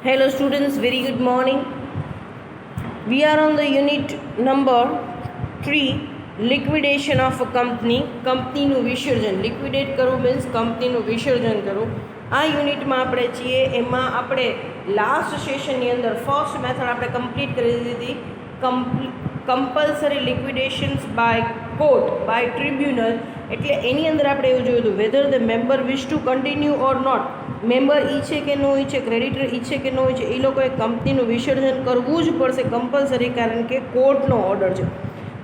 Hello students, very good morning. We are on the unit number 3, liquidation of a company. કંપનીનું વિસર્જન. લિક્વિડેટ કરવું means કંપનીનું વિસર્જન કરવું. આ યુનિટમાં આપણે છીએ, એમાં આપણે લાસ્ટ સેશનની અંદર ફર્સ્ટ મેથડ આપણે કમ્પ્લીટ કરી દીધી હતી. Compulsory liquidations by court by tribunal. એટલે એની અંદર આપણે એવું જોયું હતું whether the member wish to continue or not. Member ઈચ્છે કે ન ઈચ્છે, ક્રેડિટર ઈચ્છે કે ન ઈચ્છે, એ લોકોએ કંપનીનું વિસર્જન કરવું જ પડશે કમ્પલસરી, કારણ કે કોર્ટનો ઓર્ડર છે.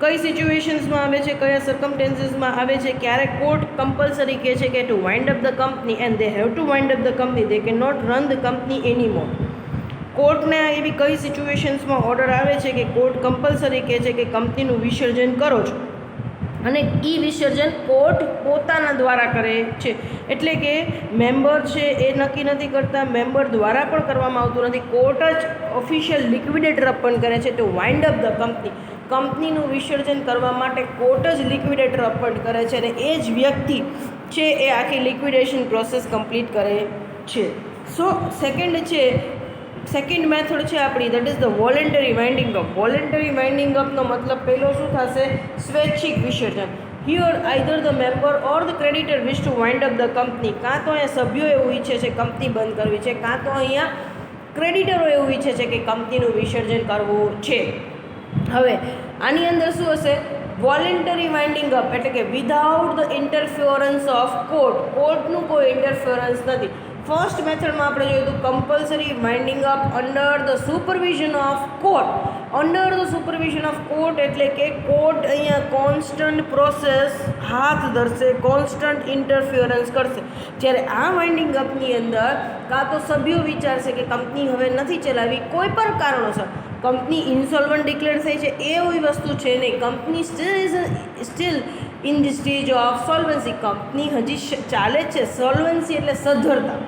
કઈ સિચ્યુએશન્સમાં આવે છે, કયા સર્કમસ્ટેન્સીસમાં આવે છે, ક્યારે કોર્ટ કમ્પલસરી કહે છે કે to wind up the company and they have to wind up the company, they can not run the company any more. કોર્ટને એવી કઈ સિચ્યુએશન્સમાં ઓર્ડર આવે છે કે કોર્ટ કમ્પલસરી કહે છે કે કંપનીનું વિસર્જન કરો છો, અને એ વિસર્જન કોર્ટ પોતાના દ્વારા કરે છે. એટલે કે મેમ્બર છે એ નક્કી નથી કરતા, મેમ્બર દ્વારા પણ કરવામાં આવતું નથી, કોર્ટ જ ઓફિશિયલ લિક્વિડેટર અપોઇન્ટ કરે છે to wind up the company. કંપનીનું વિસર્જન કરવા માટે કોર્ટ જ લિક્વિડેટર અપોઇન્ટ કરે છે, અને એ જ વ્યક્તિ છે એ આખી લિક્વિડેશન પ્રોસેસ કમ્પ્લીટ કરે છે. સો સેકન્ડ મેથડ છે આપણી, that is the voluntary winding up. Voluntary winding અપનો મતલબ પહેલો શું થશે? સ્વૈચ્છિક વિસર્જન. Here either the member or the creditor wish to wind up the company. કાં તો અહીંયા સભ્યો એવું ઈચ્છે છે કંપની બંધ કરવી છે, કાં તો અહીંયા ક્રેડિટરો એવું ઈચ્છે છે કે કંપનીનું વિસર્જન કરવું છે. હવે આની અંદર શું હશે? વોલેન્ટરી વાઇન્ડિંગ અપ એટલે કે without the interference of court. કોર્ટનું કોઈ ઇન્ટરફિયરન્સ નથી. ફર્સ્ટ મેથડમાં આપણે જોયું હતું compulsory winding up under the supervision of court. Under the supervision of court એટલે કે કોર્ટ અહીંયા કોન્સ્ટન્ટ પ્રોસેસ હાથ ધરશે, કોન્સ્ટન્ટ ઇન્ટરફિયરન્સ કરશે. જ્યારે આ વાઇન્ડિંગ અપની અંદર કાં તો સભ્યો વિચારશે કે કંપની હવે નથી ચલાવી, કોઈ પણ કારણોસર કંપની ઇન્સોલ્વન્ટ ડિક્લેર થઈ છે, એવી વસ્તુ છે નહીં. Company still in the stage of solvency. Company હજી ચાલે જ છે. સોલ્વન્સી એટલે સધ્ધરતા,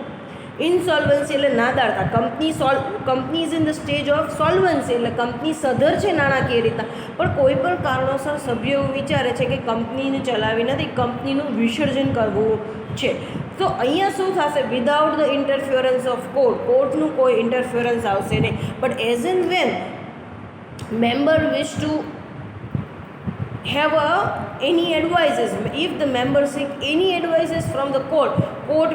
ઇનસોલ્વન્સી એટલે નાદારતા. Company is in the stage of solvency એટલે કંપની સધ્ધર છે નાણાકીય રીતના, પણ કોઈ પણ કારણોસર સભ્યો એવું વિચારે છે કે કંપનીને ચલાવી નથી, કંપનીનું વિસર્જન કરવું છે. તો અહીંયા શું થશે? Without the interference of court. કોર્ટનું કોઈ ઇન્ટરફિયરન્સ આવશે નહીં. But as and when member wish to have any advices, if the member seek any advices from the court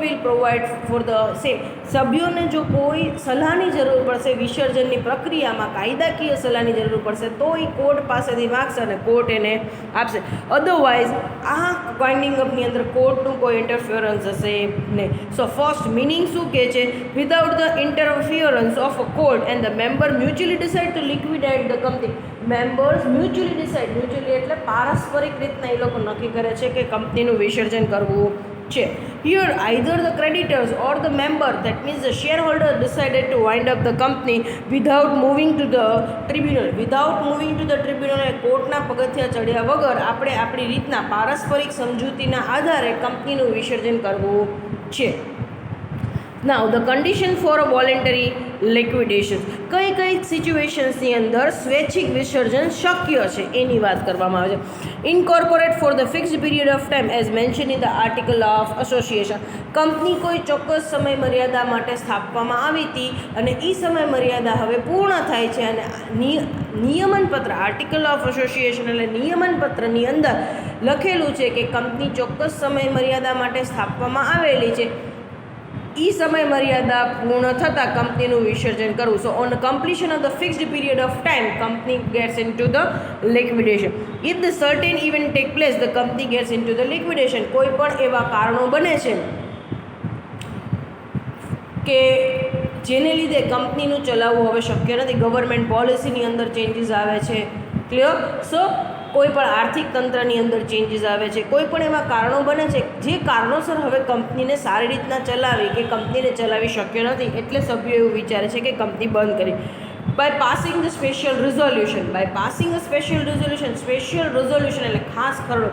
will provide for the same. સભ્યોને જો કોઈ સલાહની જરૂર પડશે વિસર્જનની પ્રક્રિયામાં, કાયદાકીય સલાહની જરૂર પડશે, તો એ કોર્ટ પાસેથી માગશે અને કોર્ટ એને આપશે. અધરવાઇઝ આ વાઇન્ડિંગ અપની અંદર કોર્ટનું કોઈ ઇન્ટરફિયરન્સ હશે નહીં. સો ફર્સ્ટ મિનિંગ શું કહે છે? Without the interference of a court and the member mutually decide to liquidate the company. Members mutually decide, mutually એટલે પારસ્પરિક રીતના એ લોકો નક્કી કરે છે કે કંપનીનું વિસર્જન કરવું છે. Here either the creditors or the member, that means the share holder decided to wind up the company without moving to the tribunal. Without moving to the tribunal એટલે કોર્ટના પગથિયા ચડ્યા વગર આપણે આપણી રીતના પારસ્પરિક સમજૂતીના આધારે કંપનીનું વિસર્જન કરવું છે. Now the condition for a voluntary liquidation. કઈ કઈ સિચ્યુએશન્સની અંદર સ્વૈચ્છિક વિસર્જન શક્ય છે એની વાત કરવામાં આવે છે. Incorporate for the fixed period of time as mention in the article of association. Company કોઈ ચોક્કસ સમય મર્યાદા માટે સ્થાપવામાં આવી હતી અને એ સમય મર્યાદા હવે પૂર્ણ થાય છે, અને નિયમનપત્ર આર્ટિકલ ઓફ એસોસિએશન એટલે નિયમનપત્રની અંદર લખેલું છે કે કંપની ચોક્કસ સમય મર્યાદા માટે સ્થાપવામાં આવેલી છે, એ સમય મર્યાદા પૂર્ણ થતાં કંપનીનું વિસર્જન કરવું. So on completion of the fixed period of time company gets into the liquidation. If the certain event take place the company gets into the liquidation. કોઈ પણ એવા કારણો બને છે કે જેને લીધે કંપનીનું ચલાવવું હવે શક્ય નથી, ગવર્મેન્ટ પોલિસીની અંદર ચેન્જીસ આવે છે, ક્લિયર? સો કોઈ પણ આર્થિક તંત્રની અંદર ચેન્જીસ આવે છે, કોઈ પણ એવા કારણો બને છે જે કારણોસર હવે કંપનીને સારી રીતના ચલાવી કે કંપનીને ચલાવી શક્ય નથી, એટલે સભ્યો એવું વિચારે છે કે કંપની બંધ કરી. By passing the special resolution. By passing a special resolution એટલે ખાસ ખરડો.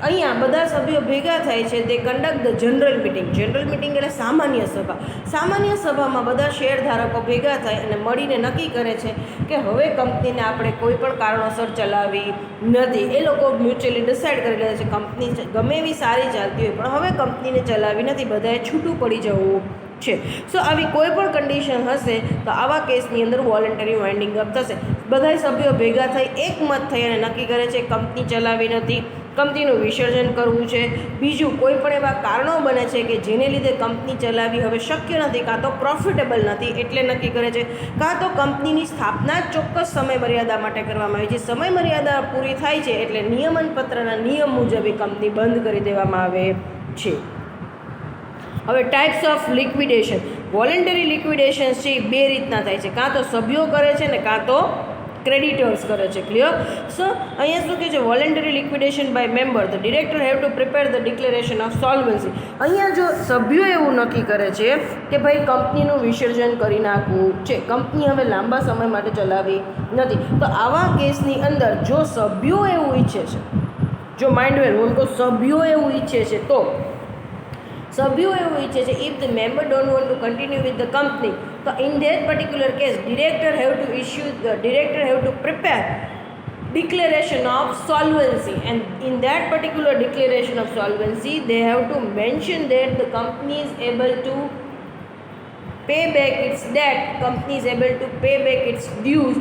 અહીંયા બધા સભ્યો ભેગા થાય છે, તે conduct the general meeting. General meeting એટલે સામાન્ય સભા. સામાન્ય સભામાં બધા શેરધારકો ભેગા થાય અને મળીને નક્કી કરે છે કે હવે કંપનીને આપણે કોઈ પણ કારણોસર ચલાવવી નથી. એ લોકો મ્યુચ્યુઅલી ડિસાઇડ કરી લે છે કંપની ગમે એવી સારી ચાલતી હોય પણ હવે કંપનીને ચલાવવી નથી, બધાએ છૂટું પડી જવું છે. સો આવી કોઈ પણ કન્ડિશન હશે તો આવા કેસની અંદર વોલન્ટરી વાઇન્ડિંગ અપ થશે. બધા સભ્યો ભેગા થઈ એકમત થઈ અને નક્કી કરે છે કંપની ચલાવી નથી, કંપનીનું વિસર્જન કરવું છે. બીજું કોઈ પણ એવા કારણો બને છે કે જેને લીધે કંપની ચલાવવી હવે શક્ય નથી, કાં તો પ્રોફિટેબલ નથી એટલે નક્કી કરે છે, કાં તો કંપનીની સ્થાપના ચોક્કસ સમય મર્યાદા માટે કરવામાં આવી છે. સમય મર્યાદા પૂરી થાય છે એટલે નિયમનપત્રના નિયમ મુજબ એ કંપની બંધ કરી દેવામાં આવે છે. હવે ટાઈપ્સ ઓફ લિક્વિડેશન. વોલન્ટરી લિક્વિડેશન છે એ બે રીતના થાય છે, કાં તો સભ્યો કરે છે ને કાં તો ક્રેડિટર્સ કરે છે. ક્લિયર? સો અહીંયા શું કહે છે? Voluntary liquidation by member. The director have to prepare the declaration of solvency. અહીંયા જો સભ્યો એવું નક્કી કરે છે કે ભાઈ કંપનીનું વિસર્જન કરી નાખવું છે, કંપની હવે લાંબા સમય માટે ચલાવી નથી, તો આવા કેસની અંદર જો સભ્યો એવું ઈચ્છે છે, જો માઇન્ડ વેલ હું કહું સભ્યો એવું ઈચ્છે છે તો સભ્યો એવું ઈચ્છે છે if the member don't want to continue with the company, તો in that particular case director have to prepare declaration of solvency, and in that particular declaration of solvency they have to mention that the company is able to pay back its debt, company is able to pay back its dues,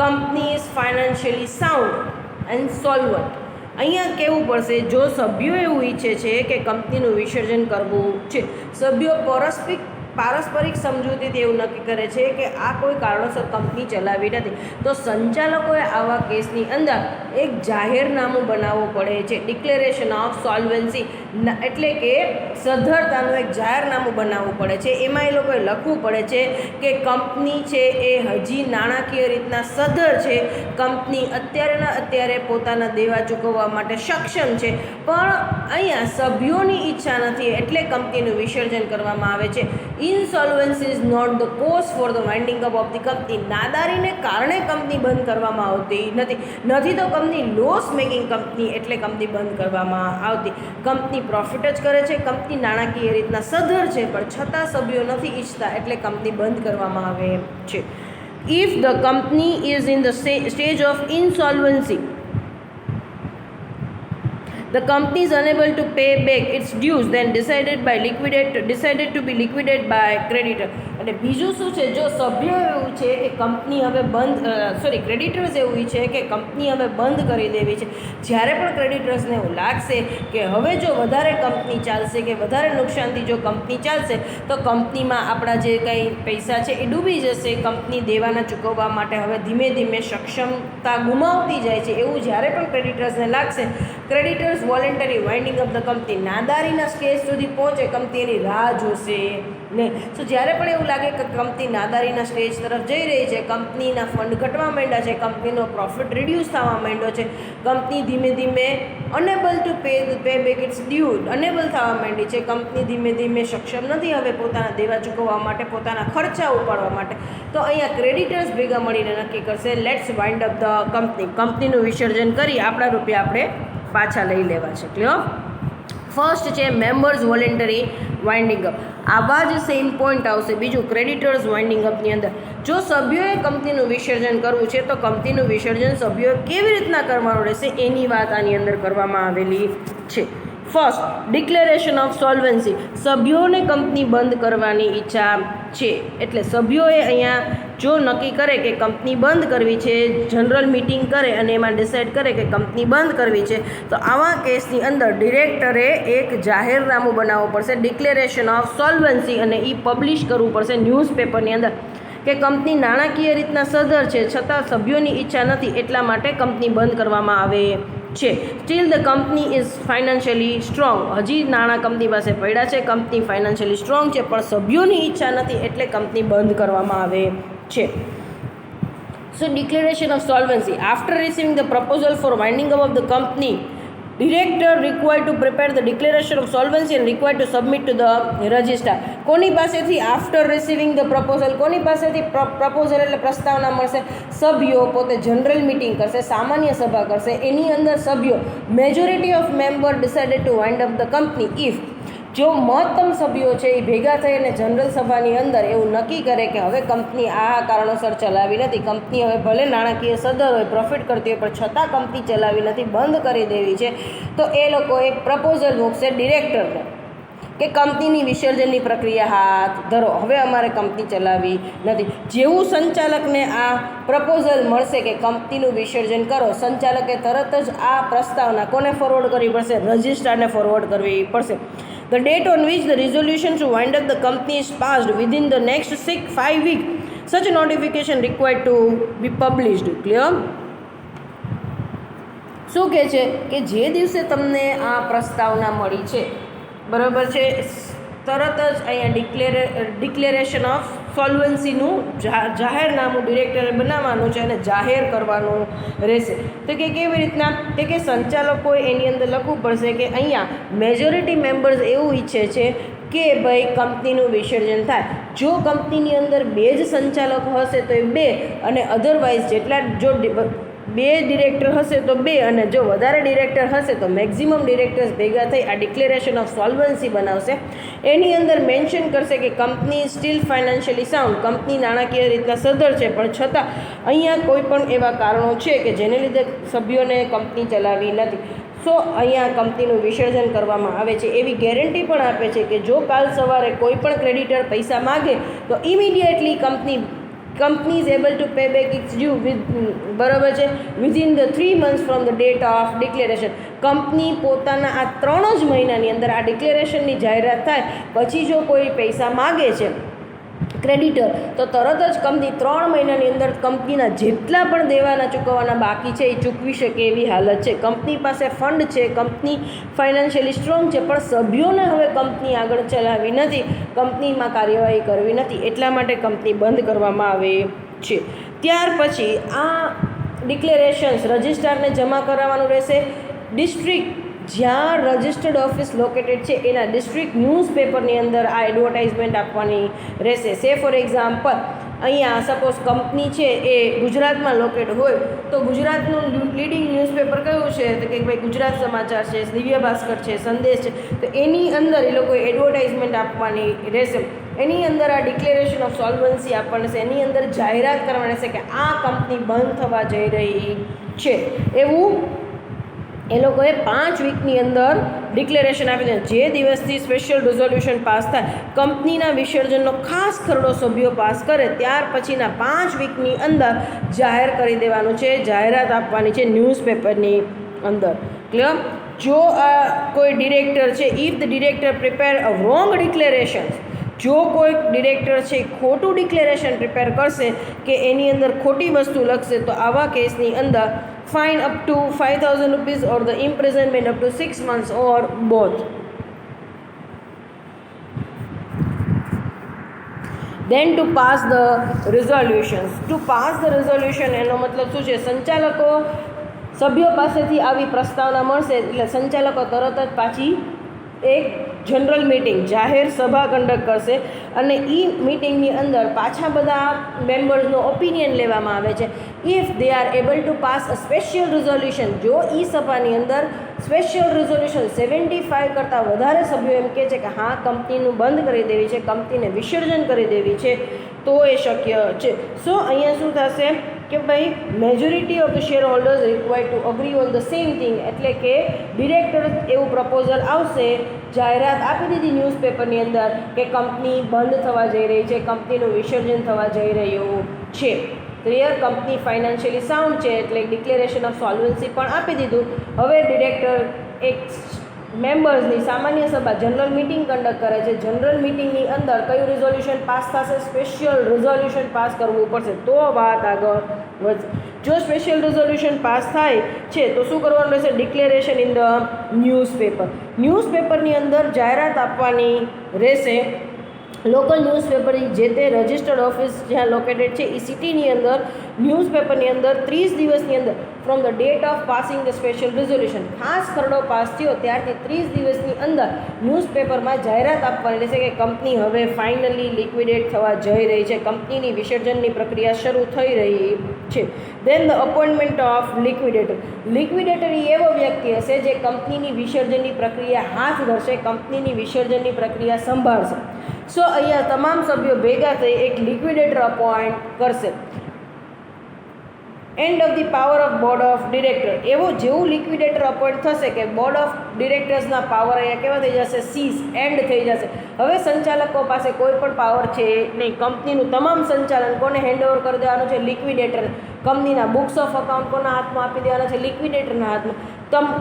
company is financially sound and solvent. અહીંયા કહેવું પડશે જો સભ્યો એવું ઈચ્છે છે કે કંપનીનું વિસર્જન કરવું છે, સભ્યો પારસ્પરિક સમજૂતીથી એવું નક્કી કરે છે કે આ કોઈ કારણોસર કંપની ચલાવી નથી, તો સંચાલકોએ આવા કેસની અંદર એક જાહેરનામું બનાવવું પડે છે. ડિક્લેરેશન ઓફ સોલ્વન્સી એટલે કે સદ્ધરતાનું એક જાહેરનામું બનાવવું પડે છે. એમાં એ લોકોએ લખવું પડે છે કે કંપની છે એ હજી નાણાકીય રીતના સદ્ધર છે, કંપની અત્યારે પોતાના દેવા ચૂકવવા માટે સક્ષમ છે, પણ અહીંયા સભ્યોની ઈચ્છા નથી એટલે કંપનીનું વિસર્જન કરવામાં આવે છે. Insolvency is not the cause for the winding up of the company. નાદારીને કારણે કંપની બંધ કરવામાં આવતી નથી તો કંપની લોસ મેકિંગ કંપની એટલે કંપની બંધ કરવામાં આવતી. કંપની પ્રોફિટ જ કરે છે, કંપની નાણાકીય રીતના સદ્ધર છે, પણ છતાં સભ્યો નથી ઈચ્છતા એટલે કંપની બંધ કરવામાં આવે છે. If the company is in the stage of insolvency, the company is unable to pay back its dues, then decided to be liquidated by creditor. અને બીજું શું છે, જો સભ્યો એવું છે કે કંપની હવે ક્રેડિટર્સ એવું છે કે કંપની હવે બંધ કરી દેવી છે, જ્યારે પણ ક્રેડિટર્સને એવું લાગશે કે હવે જો વધારે કંપની ચાલશે કે વધારે નુકસાનથી જો કંપની ચાલશે તો કંપનીમાં આપણા જે કંઈ પૈસા છે એ ડૂબી જશે, કંપની દેવાના ચૂકવવા માટે હવે ધીમે ધીમે સક્ષમતા ગુમાવતી જાય છે, એવું જ્યારે પણ ક્રેડિટર્સને લાગશે, creditors voluntary winding up the company, નાદારીના સ્ટેજ સુધી પહોંચે કંપની એની રાહ જોશે ને. સો જ્યારે પણ એવું લાગે કે કંપની નાદારીના સ્ટેજ તરફ જઈ રહી છે, કંપનીના ફંડ ઘટવા માંડ્યા છે, કંપનીનો પ્રોફિટ રિડ્યુસ થવા માંડ્યો છે, કંપની ધીમે ધીમે unable to pay back its due unable થવા માંડી છે, કંપની ધીમે ધીમે સક્ષમ નથી હવે પોતાના દેવા ચૂકવવા માટે, પોતાના ખર્ચા ઉપાડવા માટે, તો અહીંયા ક્રેડિટર્સ ભેગા મળીને નક્કી કરશે લેટ્સ વાઇન્ડ અપ ધ કંપનીનું વિસર્જન કરી આપણા રૂપિયા આપણે પાછા લઈ લેવા છે. ક્લિયર? ફર્સ્ટ છે મેમ્બર્સ વોલેન્ટરી વાઇન્ડિંગ અપ. આવા જ સેમ પોઈન્ટ આવશે બીજું ક્રેડિટર્સ વાઇન્ડિંગ અપની અંદર. જો સભ્યોએ કંપનીનું વિસર્જન કરવું છે તો કંપનીનું વિસર્જન સભ્યોએ કેવી રીતના કરવાનું રહેશે એની વાત આની અંદર કરવામાં આવેલી છે. First, declaration of solvency. સભ્યોને કંપની બંધ કરવાની ઈચ્છા છે એટલે સભ્યોએ અહીંયા જો નક્કી કરે કે કંપની બંધ કરવી છે, જનરલ મિટિંગ કરે અને એમાં ડિસાઇડ કરે કે કંપની બંધ કરવી છે, તો આવા કેસની અંદર ડિરેક્ટરે એક જાહેરનામું બનાવવું પડશે, ડિક્લેરેશન ઓફ સોલ્વન્સી, અને એ પબ્લિશ કરવું પડશે ન્યૂઝપેપરની અંદર કે કંપની નાણાકીય રીતના સદ્ધર છે છતાં સભ્યોની ઈચ્છા નથી એટલા માટે કંપની બંધ કરવામાં આવે છે. Steel the company is financially strong. હજી નાણાં કંપની પાસે પડ્યા છે, કંપની ફાઇનાન્શિયલી સ્ટ્રોંગ છે, પણ સભ્યોની ઈચ્છા નથી એટલે કંપની બંધ કરવામાં આવે છે. So declaration of solvency. After receiving the proposal for winding up of the company, director required to prepare the declaration of solvency and required to submit to the registrar. કોની પાસેથી આફ્ટર રિસીવિંગ ધ પ્રપોઝલ, કોની પાસેથી proposal એટલે પ્રસ્તાવના મળશે? સભ્યો પોતે general meeting કરશે, સામાન્ય સભા કરશે, એની અંદર સભ્યો majority of member decided to wind up the company if, જો મહત્તમ સભ્યો છે એ ભેગા થઈને જનરલ સભાની અંદર એવું નક્કી કરે કે હવે કંપની આ કારણોસર ચલાવી નથી, કંપની હવે ભલે નાણાકીય સદ્ધર હોય, પ્રોફિટ કરતી હોય, પણ છતાં કંપની ચલાવી નથી, બંધ કરી દેવી છે, તો એ લોકો એક પ્રપોઝલ મૂકશે ડિરેક્ટરને. કે કંપનીની વિસર્જનની પ્રક્રિયા હાથ ધરો. હવે અમારે કંપની ચલાવવી નથી. જેવું સંચાલકને આ પ્રપોઝલ મળશે કે કંપનીનું વિસર્જન કરો, સંચાલકે તરત જ આ પ્રસ્તાવના કોને ફોરવર્ડ કરવી પડશે? રજિસ્ટ્રારને ફોરવર્ડ કરવી પડશે. The date on which the resolution to wind up the company is passed within the next 5 weeks, such a notification required to be published. Clear? શું કહે છે કે જે દિવસે તમને આ પ્રસ્તાવના મળી છે, બરાબર છે, તરત જ અહીંયા ડિક્લેરેશન ઓફ સોલ્વન્સીનું જાહેરનામું ડિરેક્ટરે બનાવવાનું છે અને જાહેર કરવાનું રહેશે. તો કે કેવી રીતના? કે સંચાલકોએ એની અંદર લખવું પડશે કે અહીંયા મેજોરિટી મેમ્બર્સ એવું ઈચ્છે છે કે ભાઈ કંપનીનું વિસર્જન થાય. જો કંપનીની અંદર 2 જ સંચાલક હશે તો એ 2, અને અધરવાઇઝ જેટલા જો 2 ડિરેક્ટર હશે તો 2, અને જો વધારે ડિરેક્ટર હશે તો મેક્ઝિમમ ડિરેક્ટર્સ ભેગા થઈ આ ડિક્લેરેશન ઓફ સોલ્વન્સી બનાવશે. એની અંદર મેન્શન કરશે કે company steel financially sound, company નાણાકીય રીતના સદ્ધર છે, પણ છતાં અહીંયા કોઈ પણ એવા કારણો છે કે જેને લીધે સભ્યોને કંપની ચલાવવી નથી. સો અહીંયા કંપનીનું વિસર્જન કરવામાં આવે છે. એવી ગેરંટી પણ આપે છે કે જો કાલ સવારે કોઈ પણ ક્રેડિટર પૈસા માગે તો immediately company is able to pay back its due બરાબર છે within the 3 months from the date of declaration. Company પોતાના આ 3 જ મહિનાની અંદર આ ડિક્લેરેશનની જાહેરાત થાય પછી જો કોઈ પૈસા માગે છે ક્રેડિટર, તો તરત જ કંપની 3 મહિનાની અંદર કંપનીના જેટલા પણ દેવાના ચૂકવવાના બાકી છે એ ચૂકવી શકે એવી હાલત છે. કંપની પાસે ફંડ છે, કંપની ફાઇનાન્શિયલી સ્ટ્રોંગ છે, પણ સભ્યોને હવે કંપની આગળ ચલાવવી નથી, કંપનીમાં કાર્યવાહી કરવી નથી, એટલા માટે કંપની બંધ કરવામાં આવે છે. ત્યાર પછી આ ડિક્લેરેશન્સ રજિસ્ટ્રારને જમા કરાવવાનું રહેશે. ડિસ્ટ્રિક્ટ જ્યાં રજિસ્ટર્ડ ઓફિસ લોકેટેડ છે એના ડિસ્ટ્રિક્ટ ન્યૂઝપેપરની અંદર આ એડવર્ટાઇઝમેન્ટ આપવાની રહેશે. સે ફોર એક્ઝામ્પલ અહીંયા સપોઝ કંપની છે એ ગુજરાતમાં લોકેટ હોય તો ગુજરાતનું લીડિંગ ન્યૂઝપેપર કયું છે? તો કે ભાઈ ગુજરાત સમાચાર છે, દિવ્ય ભાસ્કર છે, સંદેશ છે. તો એની અંદર એ લોકોએ એડવર્ટાઇઝમેન્ટ આપવાની રહેશે. એની અંદર આ ડિક્લેરેશન ઓફ સોલ્વન્સી આપવાની છે. એની અંદર જાહેરાત કરવાની રહેશે કે આ કંપની બંધ થવા જઈ રહી છે. એવું એ લોકોએ 5 વીકની અંદર ડિક્લેરેશન આપી દે. જે દિવસથી સ્પેશિયલ રિઝોલ્યુશન પાસ થાય, કંપનીના વિસર્જનનો ખાસ ખરડો સભ્યો પાસ કરે, ત્યાર પછીના 5 વીકની અંદર જાહેર કરી દેવાનું છે, જાહેરાત આપવાની છે ન્યૂઝપેપરની અંદર. ક્લિયર? જો આ કોઈ ડિરેક્ટર છે, if the director prepare a wrong declaration, જો કોઈ ડિરેક્ટર છે ખોટું ડિક્લેરેશન પ્રિપેર કરશે કે એની અંદર ખોટી વસ્તુ લખશે, તો આવા કેસની અંદર fine up to 5,000 rupees or the imprisonment up to 6 months or both. Then to pass the resolutions. To pass the resolution એનો મતલબ શું છે? સંચાલકો સભ્યો પાસેથી આવી પ્રસ્તાવના મળશે એટલે સંચાલકો તરત જ પાછી એક જનરલ મિટિંગ, જાહેર સભા કન્ડક્ટ કરશે અને એ મિટિંગની અંદર પાછા બધા મેમ્બર્સનો ઓપિનિયન લેવામાં આવે છે. If they are able to pass a special resolution, જો એ સભાની અંદર સ્પેશિયલ રિઝોલ્યુશન 75 કરતાં વધારે સભ્યો એમ કહે છે કે હા કંપનીનું બંધ કરી દેવી છે, કંપનીને વિસર્જન કરી દેવી છે, તો એ શક્ય છે. સો અહીંયા શું થશે કે ભાઈ majority of the shareholders required to agree on the same thing, એટલે કે ડિરેક્ટર એવું પ્રપોઝલ આવશે, જાહેરાત આપી દીધી ન્યૂઝપેપરની અંદર કે કંપની બંધ થવા જઈ રહી છે, કંપનીનું વિસર્જન થવા જઈ રહ્યું છે. ક્લિયર? કંપની ફાઇનાન્શિયલી સાઉન્ડ છે એટલે ડિક્લેરેશન ઓફ સોલ્વન્સી પણ આપી દીધું. હવે ડિરેક્ટર એક મેમ્બર્સની સામાન્ય સભા જનરલ મિટિંગ કન્ડક્ટ કરે છે. જનરલ મિટિંગની અંદર કયું રિઝોલ્યુશન પાસ થશે? સ્પેશિયલ રિઝોલ્યુશન પાસ કરવું પડશે, તો વાત આગળ વધશે. જો સ્પેશિયલ રિઝોલ્યુશન પાસ થાય છે તો શું કરવાનું રહેશે? Declaration in the newspaper. ન્યૂઝપેપરની અંદર જાહેરાત આપવાની રહેશે. લોકલ ન્યૂઝપેપરની જે તે રજિસ્ટર્ડ ઓફિસ જ્યાં લોકેટેડ છે એ સિટીની અંદર ન્યૂઝપેપરની અંદર 30 દિવસની અંદર from the date of passing the special resolution, ખાસ ખરડો પાસ થયો ત્યારથી 30 દિવસની અંદર ન્યૂઝપેપરમાં જાહેરાત આપવાની રહેશે કે કંપની હવે ફાઇનલી લિક્વિડેટ થવા જઈ રહી છે, કંપનીની વિસર્જનની પ્રક્રિયા શરૂ થઈ રહી છે. Then the appointment of liquidator. Liquidator એવો વ્યક્તિ હશે જે કંપનીની વિસર્જનની પ્રક્રિયા હાથ ધરશે, કંપનીની વિસર્જનની પ્રક્રિયા સંભાળશે. સો અહીંયા તમામ સભ્યો ભેગા થઈ એક લિક્વિડેટર અપોઇન્ટ કરશે. End of the power of board of director. એવું જેવું લિક્વિડેટર અપોઇન્ટ થશે કે બોર્ડ ઓફ ડિરેક્ટર્સના પાવર અહીંયા કેવા થઈ જશે? સીઝ, એન્ડ થઈ જશે. હવે સંચાલકો પાસે કોઈ પણ પાવર છે નહીં. કંપનીનું તમામ સંચાલન કોને હેન્ડઓવર કરી દેવાનું છે? લિક્વિડેટર. કંપનીના બુક્સ ઓફ અકાઉન્ટ કોના હાથમાં આપી દેવાના છે? લિક્વિડેટરના હાથમાં.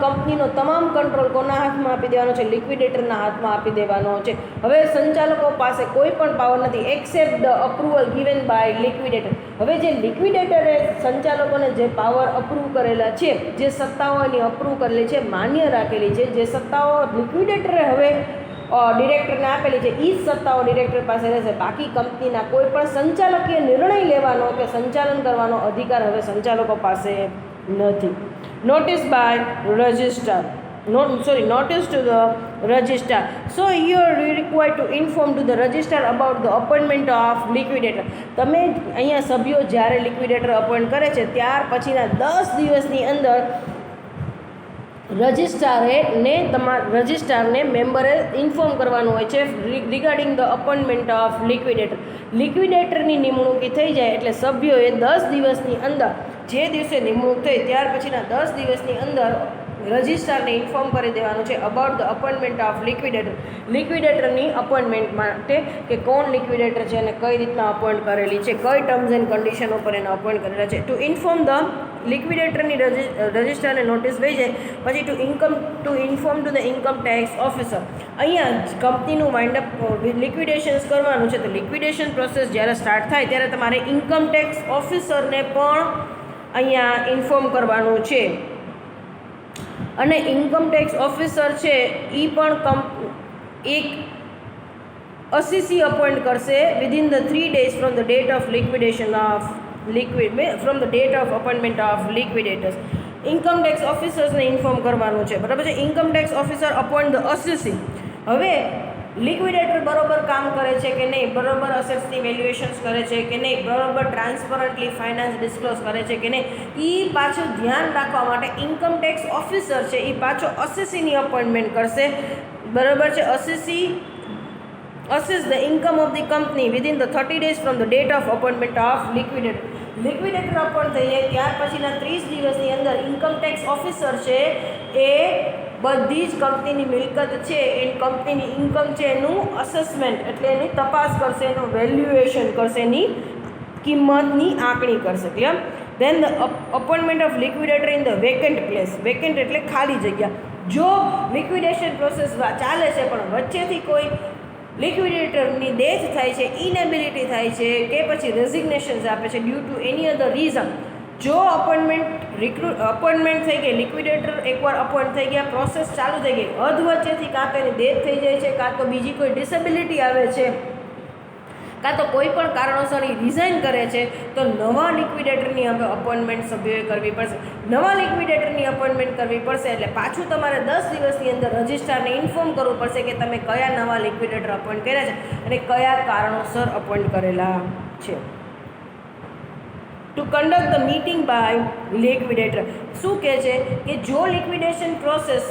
કંપનીનો તમામ કંટ્રોલ કોના હાથમાં આપી દેવાનો છે? લિક્વિડેટરના હાથમાં આપી દેવાનો છે. હવે સંચાલકો પાસે કોઈ પણ પાવર નથી except the approval given by liquidator. હવે જે લિક્વિડેટરે સંચાલકોને જે પાવર અપ્રૂવ કરેલા છે, જે સત્તાઓ એની અપ્રૂવ કરેલી છે, માન્ય રાખેલી છે, જે સત્તાઓ લિક્વિડેટરે હવે ડિરેક્ટરને આપેલી છે, એ જ સત્તાઓ ડિરેક્ટર પાસે રહેશે. બાકી કંપનીના કોઈ પણ સંચાલકીય નિર્ણય લેવાનો કે સંચાલન કરવાનો અધિકાર હવે સંચાલકો પાસે નથી. Notice by registrar. Notice to the registrar. So you are required to inform to the registrar about the appointment of liquidator. તમે અહીંયા સભ્યો જ્યારે લિક્વિડેટર અપોઇન્ટ કરે છે ત્યાર પછીના 10 દિવસની અંદર રજિસ્ટ્રારને મેમ્બરે ઇન્ફોર્મ કરવાનું હોય છે regarding the appointment of liquidator. લિક્વિડેટરની નિમણૂક થઈ જાય એટલે સભ્યોએ 10 દિવસની અંદર, જે દિવસે નિમણૂક થઈ ત્યાર પછીના 10 દિવસની અંદર રજિસ્ટ્રારને ઇન્ફોર્મ કરી દેવાનું છે about the appointment of liquidator. લિક્વિડેટરની અપોઇન્ટમેન્ટ માટે કે કોણ લિક્વિડેટર છે અને કઈ રીતના અપોઇન્ટ કરેલી છે, કઈ ટર્મ્સ એન્ડ કન્ડિશન ઉપર એને અપોઇન્ટ કરેલા છે. ટુ ઇન્ફોર્મ ધ લિક્વિડેટરની રજિસ્ટ્રારને નોટિસ થઈ જાય પછી two inform to the income tax officer. અહીંયા કંપનીનું વાઇન્ડઅપ લિક્વિડેશન્સ કરવાનું છે તો લિક્વિડેશન પ્રોસેસ જ્યારે સ્ટાર્ટ થાય ત્યારે તમારે ઇન્કમ ટેક્સ ઓફિસરને પણ અહીંયા ઇન્ફોર્મ કરવાનું છે. અને ઇન્કમ ટેક્સ ઓફિસર છે એ પણ એક અસીસી અપોઇન્ટ કરશે within the 3 days from the date of liquidation of from the date of appointment of liquidators. Income tax ઓફિસર્સને ઇન્ફોર્મ કરવાનું છે, બરાબર છે. Income tax officer appoint the અસીસી. હવે લિક્વિડેટર બરોબર કામ કરે છે કે નહીં, બરોબર અસેટ્સની વેલ્યુએશન્સ કરે છે કે નહીં, બરોબર ટ્રાન્સપરન્ટલી ફાઇનાન્સ ડિસ્ક્લોઝ કરે છે કે નહીં, એ પાછું ધ્યાન રાખવા માટે ઇન્કમ ટેક્સ ઓફિસર છે એ પાછો અસીસીની અપોઇન્ટમેન્ટ કરશે, બરાબર છે. assess the income of the company within the 30 days from the date of appointment of liquidator. Liquidator appoint થઈ જાય ત્યાર પછીના 30 દિવસની અંદર ઇન્કમ ટેક્સ ઓફિસર છે એ બધી જ કંપનીની મિલકત છે એ કંપનીની ઇન્કમ છે એનું અસેસમેન્ટ એટલે એની તપાસ કરશે, એનું વેલ્યુએશન કરશે, એની કિંમતની આંકણી કરશે. Clear? Then the appointment of liquidator in the vacant place. Vacant એટલે ખાલી જગ્યા. જો લિક્વિડેશન પ્રોસેસ ચાલે છે પણ વચ્ચેથી કોઈ લિક્વિડેટરની ડેથ થાય છે, ઇનેબિલિટી થાય છે કે પછી રેઝિગ્નેશન્સ આપે છે due to any other reason, જો અપોઇન્ટમેન્ટ થઈ ગઈ, લિક્વિડેટર એકવાર અપોઇન્ટ થઈ ગયા, પ્રોસેસ ચાલુ થઈ ગઈ, અધ વચ્ચેથી કાં તો એની ડેથ થઈ જાય છે, કાં તો બીજી કોઈ ડિસેબિલિટી આવે છે, કાં તો કોઈ પણ કારણોસર એ રિઝાઇન કરે છે તો નવા લિક્વિડેટરની હવે અપોઇન્ટમેન્ટ સભ્યોએ કરવી પડશે. નવા લિક્વિડેટરની અપોઇન્ટમેન્ટ કરવી પડશે એટલે પાછું તમારે 10 દિવસની અંદર રજિસ્ટ્રારને ઇન્ફોર્મ કરવું પડશે કે તમે કયા નવા લિક્વિડેટર અપોઇન્ટ કર્યા છે અને કયા કારણોસર અપોઇન્ટ કરેલા છે. To conduct the meeting by liquidator. શું કહે છે કે જો લિક્વિડેશન પ્રોસેસ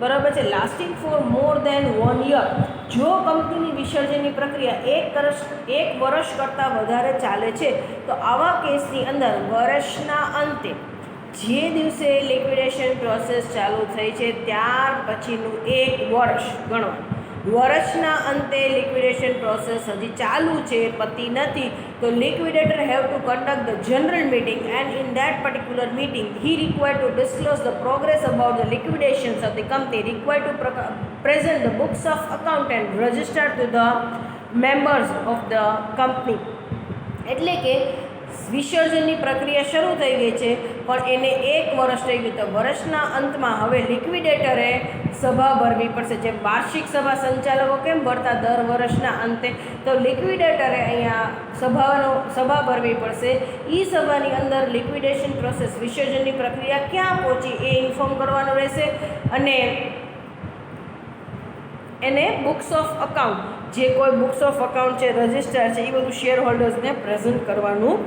બરાબર છે lasting for more than 1 year, જો કંપનીની વિસર્જનની પ્રક્રિયા એક વર્ષ કરતાં વધારે ચાલે છે તો આવા કેસની અંદર વર્ષના અંતે જે દિવસે લિક્વિડેશન પ્રોસેસ ચાલુ થઈ છે ત્યાર પછીનું 1 વર્ષ ગણવાનું. વર્ષના અંતે લિક્વિડેશન પ્રોસેસ હજી ચાલુ છે, પતી નથી, તો liquidator have to conduct the general meeting and in that particular meeting he required to disclose the progress about the liquidations of the company, required to present the books of account and register to the members of the company. એટલે કે વિસર્જનની પ્રક્રિયા શરૂ થઈ ગઈ છે પણ એને 1 વર્ષ થઈ ગયું તો વર્ષના અંતમાં હવે લિક્વિડેટરે સભા ભરવી પડશે. જેમ વાર્ષિક સભા સંચાલકો કેમ ભરતા દર વર્ષના અંતે, તો લિક્વિડેટરે અહીંયા સભા ભરવી પડશે. એ સભાની અંદર લિક્વિડેશન પ્રોસેસ વિસર્જનની પ્રક્રિયા ક્યાં પહોંચી એ ઇન્ફોર્મ કરવાનું રહેશે અને એને બુક્સ ઓફ અકાઉન્ટ, જે કોઈ બુક્સ ઓફ અકાઉન્ટ છે, રજિસ્ટર છે, એ બધું શેર હોલ્ડર્સને પ્રેઝન્ટ કરવાનું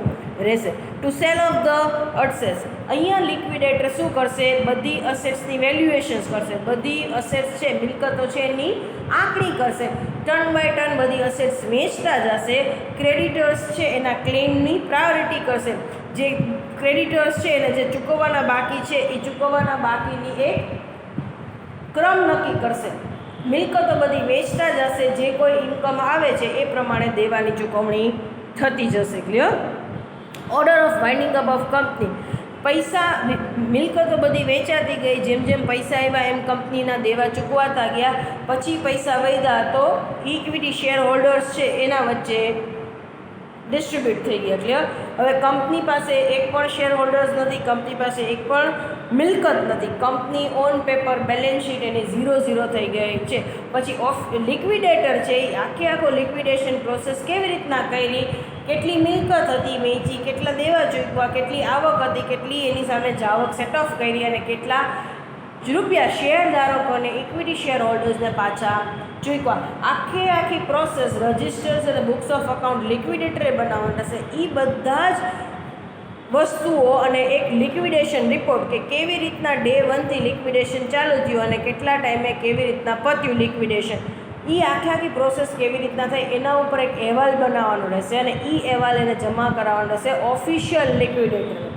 રહેશે. To sale of the assets. અહીંયા લિક્વિડેટર શું કરશે? બધી અસેટ્સની વેલ્યુએશન્સ કરશે, બધી અસેટ્સ છે, મિલકતો છે એની આંકણી કરશે. ટર્ન બાય ટર્ન બધી અસેટ્સ વેચતા જશે. ક્રેડિટર્સ છે એના ક્લેમની પ્રાયોરિટી કરશે. જે ક્રેડિટર્સ છે એને જે ચૂકવવાના બાકી છે એ ચૂકવવાના બાકીની એક ક્રમ નક્કી કરશે. મિલકતો બધી વેચતા જશે. જે કોઈ ઇન્કમ આવે છે એ પ્રમાણે દેવાની ચૂકવણી થતી જશે. Clear? Order of winding up of company. પૈસા મિલકતો બધી વેચાતી ગઈ. જેમ જેમ પૈસા આવ્યા એમ કંપનીના દેવા ચૂકવાતા ગયા. પછી પૈસા વધ્યા તો ઇક્વિટી શેર હોલ્ડર્સ છે એના વચ્ચે ડિસ્ટ્રીબ્યુટ થઈ ગયા. ક્લિયર? હવે કંપની પાસે એક પણ શેર હોલ્ડર્સ નથી. કંપની પાસે એક પણ મિલકત નથી. Company on paper balance sheet એની 0 થઈ ગઈ છે. પછી લિક્વિડેટર છે એ આખો લિક્વિડેશન પ્રોસેસ કેવી રીતના કરી, કેટલી મિલકત હતી વેચી, કેટલા દેવા ચૂકવા, કેટલી આવક હતી, કેટલી એની સામે જાવક સેટ ઓફ કરી અને કેટલા રૂપિયા શેરધારકોને ઇક્વિટી શેર હોલ્ડર્સને પાછા ચૂકવા. આખી પ્રોસેસ રજિસ્ટર્સ અને બુક્સ ઓફ અકાઉન્ટ લિક્વિડેટરે બનાવવાના થશે. એ બધા જ વસ્તુઓ અને એક લિક્વિડેશન રિપોર્ટ કે કેવી રીતના ડે 1થી લિક્વિડેશન ચાલુ થયું અને કેટલા ટાઈમે કેવી રીતના પત્યું લિક્વિડેશન, એ આખી પ્રોસેસ કેવી રીતના થાય એના ઉપર એક અહેવાલ બનાવવાનો રહેશે અને એ અહેવાલ એને જમા કરાવવાનો રહેશે ઓફિશિયલ લિક્વિડેટર.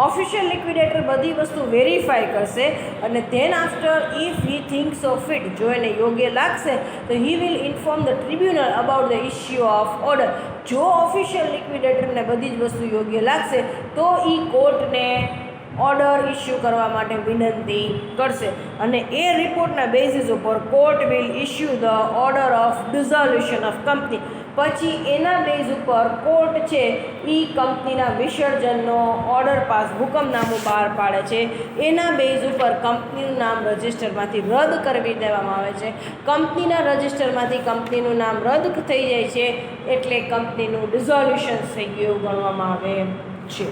ઓફિશિયલ લિક્વિડેટર બધી વસ્તુ વેરીફાઈ કરશે અને than after if he thinks of it, જો એને યોગ્ય લાગશે તો he will inform the tribunal about the issue of order. જો ઓફિશિયલ લિક્વિડેટરને બધી જ વસ્તુ યોગ્ય લાગશે તો એ કોર્ટને ઓર્ડર ઇસ્યુ કરવા માટે વિનંતી કરશે અને એ રિપોર્ટના બેઝિસ ઉપર court will issue the order of dissolution of company. પછી એના બેઝ ઉપર કોર્ટ છે એ કંપનીના વિસર્જનનો ઓર્ડર પાસ હુકમનામું બહાર પાડે છે. એના બેઝ ઉપર કંપનીનું નામ રજિસ્ટરમાંથી રદ કરી દેવામાં આવે છે. કંપનીના રજિસ્ટરમાંથી કંપનીનું નામ રદ થઈ જાય છે એટલે કંપનીનું ડિઝોલ્યુશન થઈ ગયું ગણવામાં આવે છે.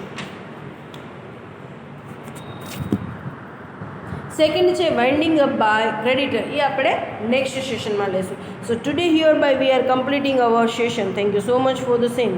સેકન્ડ છે વાઇન્ડિંગ અપ બાય ક્રેડિટર. એ આપણે નેક્સ્ટ સેશનમાં લેશું. So today here by we are completing our session. Thank you so much for the same.